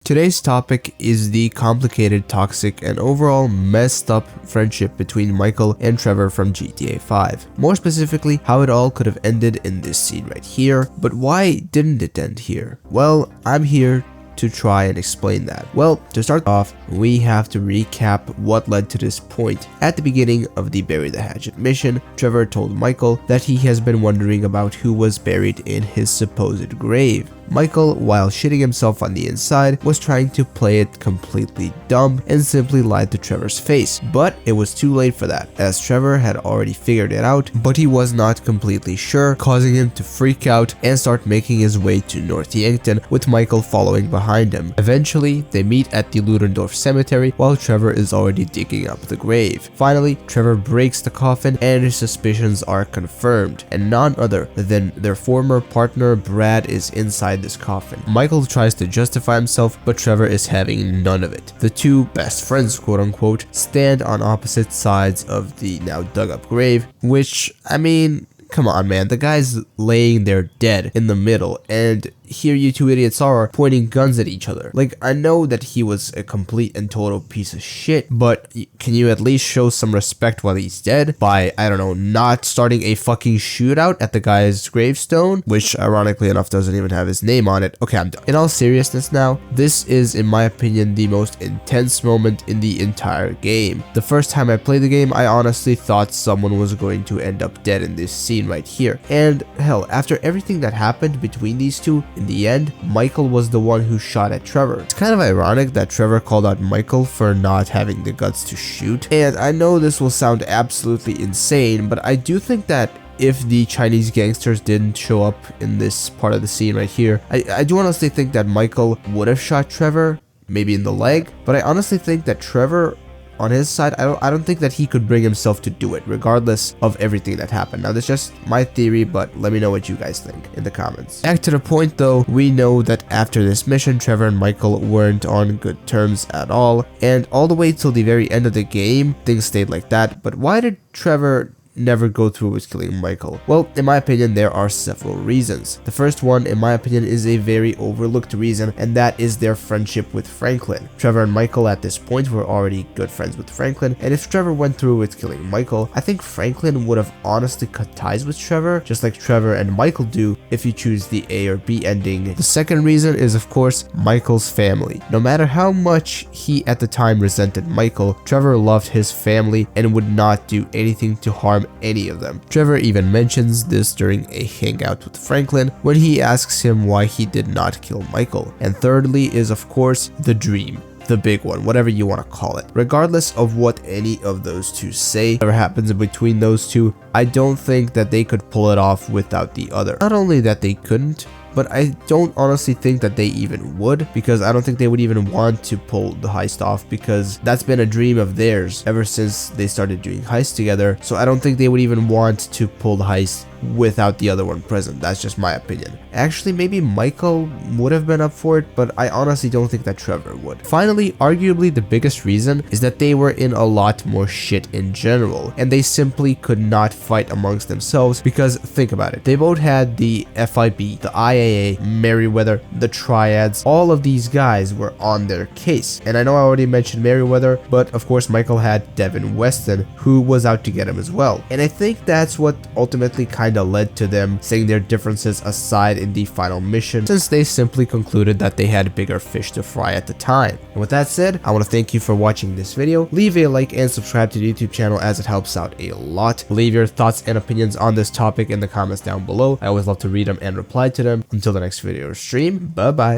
Today's topic is the complicated, toxic, and overall messed up friendship between Michael and Trevor from GTA 5. More specifically, how it all could have ended in this scene right here, but why didn't it end here? Well, I'm here to try and explain that. Well, to start off, we have to recap what led to this point. At the beginning of the Bury the Hatchet mission, Trevor told Michael that he has been wondering about who was buried in his supposed grave. Michael, while shitting himself on the inside, was trying to play it completely dumb and simply lied to Trevor's face, but it was too late for that, as Trevor had already figured it out, but he was not completely sure, causing him to freak out and start making his way to North Yankton, with Michael following behind him. Eventually, they meet at the Ludendorff cemetery while Trevor is already digging up the grave. Finally, Trevor breaks the coffin and his suspicions are confirmed, and none other than their former partner Brad is inside this coffin. Michael tries to justify himself, but Trevor is having none of it. The two best friends, quote unquote, stand on opposite sides of the now dug up grave, which, I mean, come on man, the guy's laying there dead in the middle, and here you two idiots are pointing guns at each other. Like, I know that he was a complete and total piece of shit, but can you at least show some respect while he's dead by, I don't know, not starting a fucking shootout at the guy's gravestone, which ironically enough doesn't even have his name on it. Okay, I'm done. In all seriousness now, this is in my opinion the most intense moment in the entire game. The first time I played the game, I honestly thought someone was going to end up dead in this scene right here. And hell, after everything that happened between these two, in the end, Michael was the one who shot at Trevor. It's kind of ironic that Trevor called out Michael for not having the guts to shoot. And I know this will sound absolutely insane, but I do think that if the Chinese gangsters didn't show up in this part of the scene right here, I do honestly think that Michael would have shot Trevor, maybe in the leg, but I honestly think that Trevor, on his side, I don't think that he could bring himself to do it, regardless of everything that happened. Now, that's just my theory, but let me know what you guys think in the comments. Back to the point though, we know that after this mission, Trevor and Michael weren't on good terms at all, and all the way till the very end of the game, things stayed like that. But why did Trevor never go through with killing Michael? Well, in my opinion, there are several reasons. The first one, in my opinion, is a very overlooked reason, and that is their friendship with Franklin. Trevor and Michael at this point were already good friends with Franklin, and if Trevor went through with killing Michael, I think Franklin would have honestly cut ties with Trevor, just like Trevor and Michael do if you choose the A or B ending. The second reason is, of course, Michael's family. No matter how much he at the time resented Michael, Trevor loved his family and would not do anything to harm any of them. Trevor even mentions this during a hangout with Franklin when he asks him why he did not kill Michael. And thirdly is, of course, the dream. The big one, whatever you want to call it. Regardless of what any of those two say, whatever happens in between those two, I don't think that they could pull it off without the other. Not only that they couldn't, but I don't honestly think that they even would, because I don't think they would even want to pull the heist off, because that's been a dream of theirs ever since they started doing heists together. So I don't think they would even want to pull the heist without the other one present. That's just my opinion. Actually, maybe Michael would have been up for it, but I honestly don't think that Trevor would. Finally, arguably the biggest reason is that they were in a lot more shit in general, and they simply could not fight amongst themselves, because think about it. They both had the FIB, the IAA, Merryweather, the Triads. All of these guys were on their case. And I know I already mentioned Merryweather, but of course Michael had Devin Weston, who was out to get him as well. And I think that's what ultimately kind of led to them setting their differences aside in the final mission, since they simply concluded that they had bigger fish to fry at the time. And with that said, I want to thank you for watching this video. Leave a like and subscribe to the YouTube channel, as it helps out a lot. Leave your thoughts and opinions on this topic in the comments down below. I always love to read them and reply to them. Until the next video or stream, bye bye.